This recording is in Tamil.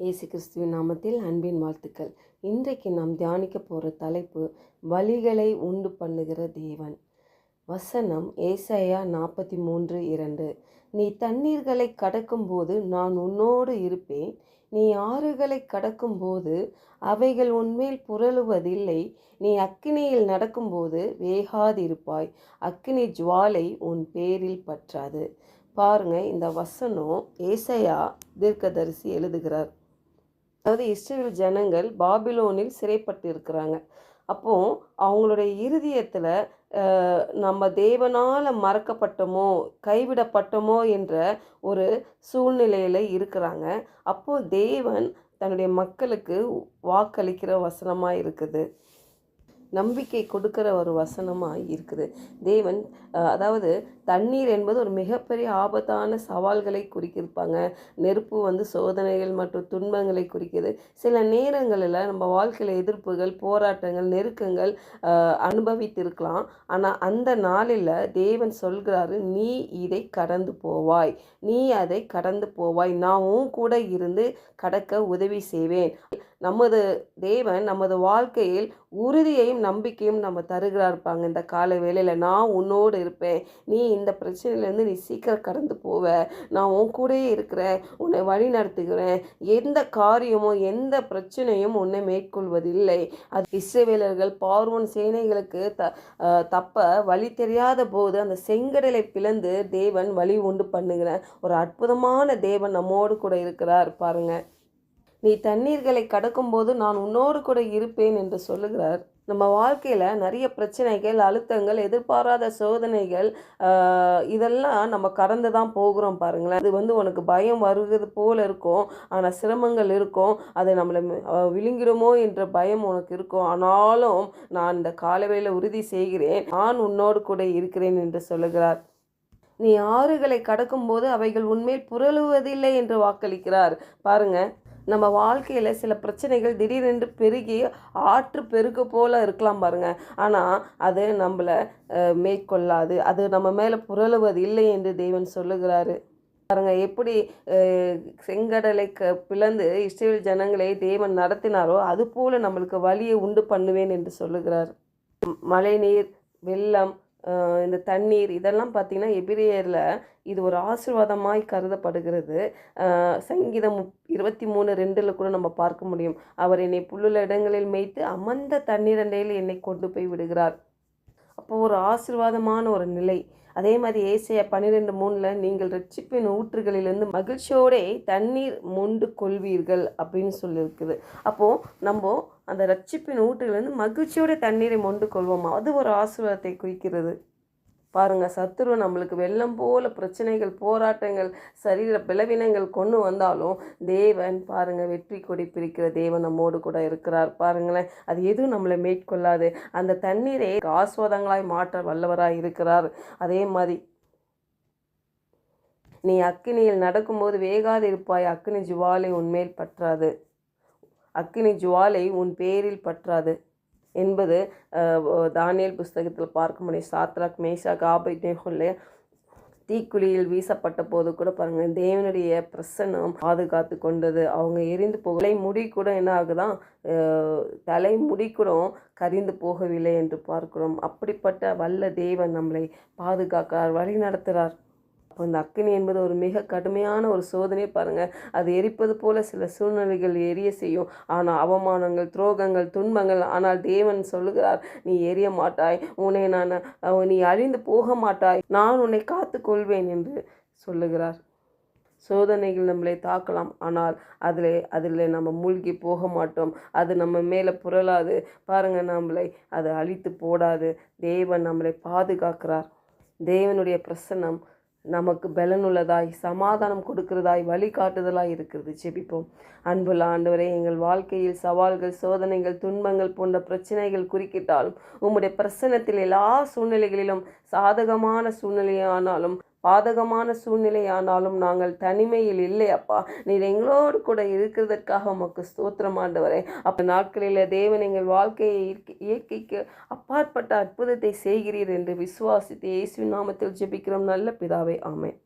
இயேசு கிறிஸ்துவின் நாமத்தில் அன்பின் வாழ்த்துக்கள். இன்றைக்கு நாம் தியானிக்க போகிற தலைப்பு வழிகளை உண்டு பண்ணுகிற தேவன். வசனம் ஏசாயா 43:2. நீ தண்ணீர்களை கடக்கும்போது நான் உன்னோடு இருப்பேன், நீ ஆறுகளை கடக்கும்போது அவைகள் உன்மேல் புரளுவதில்லை, நீ அக்கினியில் நடக்கும்போது வேகாதிருப்பாய், அக்கினி ஜுவாலை உன் பேரில் பற்றாது. பாருங்க, இந்த வசனம் ஏசாயா தீர்க்கதரிசி எழுதுகிறார். அதாவது இஸ்ரேல் ஜனங்கள் பாபிலோனில் சிறைப்பட்டு இருக்கிறாங்க. அப்போது அவங்களுடைய இருதயத்தில் நம்ம தேவனால் மறக்கப்பட்டோமோ கைவிடப்பட்டோமோ என்ற ஒரு சூழ்நிலையில் இருக்கிறாங்க. அப்போது தேவன் தன்னுடைய மக்களுக்கு வாக்களிக்கிற வசனமாக இருக்குது, நம்பிக்கை கொடுக்கிற ஒரு வசனமாக இருக்குது. தேவன் அதாவது தண்ணீர் என்பது ஒரு மிகப்பெரிய ஆபத்தான சவால்களை குறிக்கிருப்பாங்க. நெருப்பு சோதனைகள் மற்றும் துன்பங்களை குறிக்கிது. சில நேரங்களில் நம்ம வாழ்க்கையில் எதிர்ப்புகள், போராட்டங்கள், நெருக்கங்கள் அனுபவித்திருக்கலாம். ஆனால் அந்த நாளில் தேவன் சொல்கிறாரு, நீ இதை கடந்து போவாய், நீ அதை கடந்து போவாய், நான் உன் கூட இருந்து கடக்க உதவி செய்வேன். நமது தேவன் நமது வாழ்க்கையில் உறுதியையும் நம்பிக்கையும் நம்ம தருகிறாருப்பாங்க. இந்த கால வேளையில் நான் உன்னோடு இருப்பேன், நீ இந்த பிரச்சனையிலேருந்து நீ சீக்கிரம் கடந்து போவ, நான் உன் கூடயே இருக்கிறேன், உன்னை வழி நடத்துகிறேன், எந்த காரியமோ எந்த பிரச்சனையும் உன்னை மேற்கொள்வதில்லை. அது இஸ்ரவேலர்கள் பார்வோன் சேனைகளுக்கு தப்ப வழி தெரியாத போது அந்த செங்கடலை பிளந்து தேவன் வழி உண்டு பண்ணுகிற ஒரு அற்புதமான தேவன் நம்மோடு கூட இருக்கிறார் பாருங்க. நீ தண்ணீர்களை கடக்கும்போது நான் உன்னோடு கூட இருப்பேன் என்று சொல்லுகிறார். நம்ம வாழ்க்கையில் நிறைய பிரச்சனைகள், அழுத்தங்கள், எதிர்பாராத சோதனைகள், இதெல்லாம் நம்ம கடந்து தான் போகிறோம் பாருங்களேன். அது உனக்கு பயம் வருகிறது போல் இருக்கும், ஆனால் சிரமங்கள் இருக்கும், அது நம்மளை விழுங்கிடுமோ என்ற பயம் உனக்கு இருக்கும். ஆனாலும் நான் இந்த காலவேளையில் உறுதி செய்கிறேன், நான் உன்னோடு கூட இருக்கிறேன் என்று சொல்லுகிறார். நீ ஆறுகளை கடக்கும்போது அவைகள் உன்மேல் புரளுவதில்லை என்று வாக்களிக்கிறார் பாருங்க. நம்ம வாழ்க்கையில் சில பிரச்சனைகள் திடீரென்று பெருகி ஆற்று பெருக்க போல் இருக்கலாம் பாருங்க, ஆனால் அது நம்மளை மேற்கொள்ளாது, அது நம்ம மேலே புரளுவது இல்லை என்று தேவன் சொல்லுகிறாரு பாருங்க. எப்படி செங்கடலை பிளந்து இஸ்ரேல் ஜனங்களை தேவன் நடத்தினாரோ அதுபோல் நம்மளுக்கு வழியை உண்டு பண்ணுவேன் என்று சொல்லுகிறார். மழை நீர், வெள்ளம், இந்த தண்ணீர் இதெல்லாம் பார்த்திங்கன்னா எபிரேயரில் இது ஒரு ஆசீர்வாதமாய் கருதப்படுகிறது. சங்கீதம் 23:2 கூட நம்ம பார்க்க முடியும். அவர் என்னை புல்லுள்ள இடங்களில் மேய்த்து அமர்ந்த தண்ணீரண்டையில் என்னை கொண்டு போய் விடுகிறார். அப்போது ஒரு ஆசீர்வாதமான ஒரு நிலை. அதே மாதிரி ஏசாயா 12:3 நீங்கள் ரட்சிப்பின் ஊற்றுகளிலிருந்து மகிழ்ச்சியோட தண்ணீர் மொண்டு கொள்வீர்கள் அப்படின்னு சொல்லியிருக்குது. அப்போது நம்ம அந்த ரட்சிப்பின் ஊற்றுகளிலிருந்து மகிழ்ச்சியோட தண்ணீரை மொண்டு கொள்வோமா, அது ஒரு ஆசீர்வாதத்தை குறிக்கிறது பாருங்கள். சத்துரு நம்மளுக்கு வெள்ளம் போல பிரச்சனைகள், போராட்டங்கள், சரீர பலவீனங்கள் கொண்டு வந்தாலும் தேவன் பாருங்கள் வெற்றி கொடி பிரிக்கிற தேவன் நம்மோடு கூட இருக்கிறார் பாருங்களேன். அது எதுவும் நம்மளை மேற்கொள்ளாது. அந்த தண்ணீரை ஆஸ்வாதங்களாய் மாற்ற வல்லவராய் இருக்கிறார். அதே மாதிரி நீ அக்கினியில் நடக்கும்போது வேகாது இருப்பாய், அக்கினி ஜுவாலை உன்மேல் பற்றாது, அக்கினி ஜுவாலை உன் பேரில் பற்றாது என்பது தானியேல் புஸ்தகத்தில் பார்க்க முடியும். சாத்ராக், மேஷாக், ஆபேத்நேகோ தீக்குழியில் வீசப்பட்ட போது கூட பாருங்கள், தேவனுடைய பிரசன்னம் பாதுகாத்து கொண்டது. அவங்க எரிந்து போக தலைமுடி கூட என்ன ஆகுதான், தலைமுடி கூட கரிந்து போகவில்லை என்று பார்க்கிறோம். அப்படிப்பட்ட வல்ல தேவன் நம்மளை பாதுகாக்கிறார், வழி நடத்துகிறார். அப்போ இந்த அக்கினி என்பது ஒரு மிக கடுமையான ஒரு சோதனை பாருங்கள். அது எரிப்பது போல சில சூழ்நிலைகள் எரிய செய்யும், ஆனால் அவமானங்கள், துரோகங்கள், துன்பங்கள், ஆனால் தேவன் சொல்லுகிறார், நீ எரிய மாட்டாய், நீ அழிந்து போக மாட்டாய், நான் உன்னை காத்து கொள்வேன் என்று சொல்லுகிறார். சோதனைகள் நம்மளை தாக்கலாம், ஆனால் அதில் நம்ம மூழ்கி போக மாட்டோம், அது நம்ம மேலே புரளாது பாருங்கள், நம்மளை அது அழித்து போடாது. தேவன் நம்மளை பாதுகாக்கிறார். தேவனுடைய பிரசன்னம் நமக்கு பலனுள்ளதாய், சமாதானம் கொடுக்கிறதாய், வழிகாட்டுதலாய் இருக்கிறது. ஜெபிப்போம். அன்புள்ள ஆண்டவரே, எங்கள் வாழ்க்கையில் சவால்கள், சோதனைகள், துன்பங்கள் போன்ற பிரச்சனைகள் குறுக்கிட்டாலும் உம்முடைய பிரசன்னத்தில் எல்லா சூழ்நிலைகளிலும் சாதகமான சூழ்நிலையானாலும் பாதகமான சூழ்நிலையானாலும் நாங்கள் தனிமையில் இல்லை அப்பா. நீர் எங்களோடு கூட இருக்கிறதற்காக உமக்கு ஸ்தோத்திரம் ஆண்டவரே. அப்போ நாட்களில் தேவன் எங்கள் வாழ்க்கையை இயற்கைக்கு அப்பாற்பட்ட அற்புதத்தை செய்கிறீர் என்று விசுவாசித்து இயேசுவின் நாமத்தில் ஜெபிக்கிறோம் நல்ல பிதாவே, ஆமென்.